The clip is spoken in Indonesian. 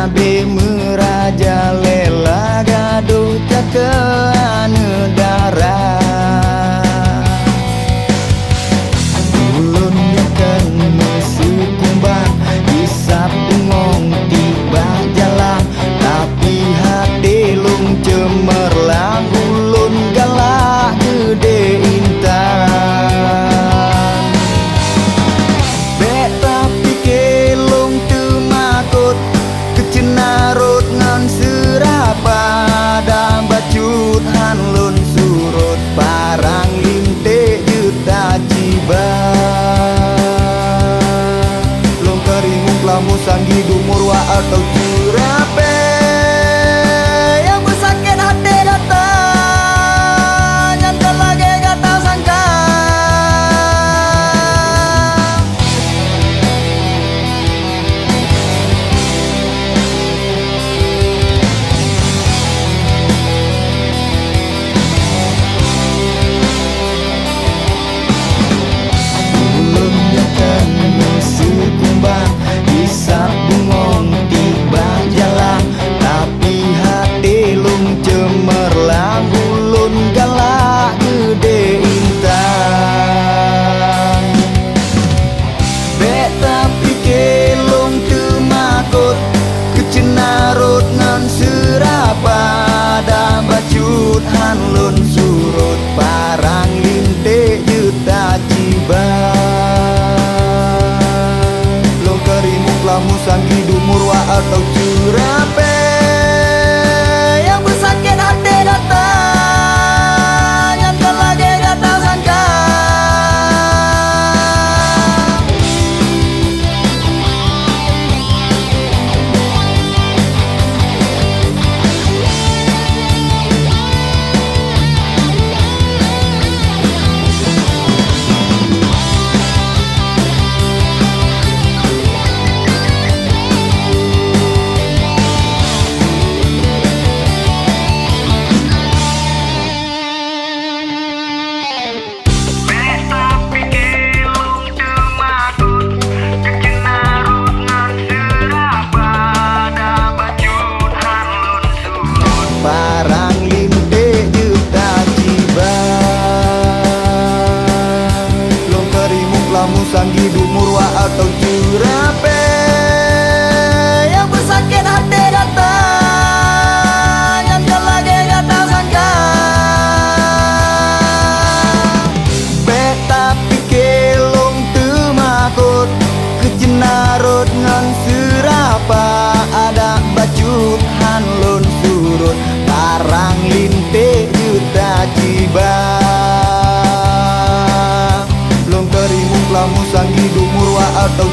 abe meraja lela gaduh cakean negara. Ulun yakan mesikumbang isap bengong tiba jalan, tapi hati lung cemerlang ulun galak gede intan. Beta pikir lung temakut kecenarut ngan serapa dan bacut hanlun surut parang linte juta jiba. Lung keringung lamu sanggi dumurwa atau curape yang bersakit hati datang nyata lagi kata sangka. Isap bengong tiba jalan, tapi hati lung cemerlang ulun galak gede intan. Beta pikir lung temakut kecenarut ngan serapa dan bacut hanlun surut parang linte juta jiba. Lamu sanggi dumurwa atau curape yang bersakit hati datang nyata lagi kata sangka. Parang linte juta jiba. Lung kerimung lamu sanggi dumurwa atau curape yang bersakit hati datang nyata lagi kata sangka. Beta pikir lung temakut kecenarut ngan serapa ada bacut hanlun surut parang linte juta jiba. Lung kerimung lamu sanggi dumurwa atau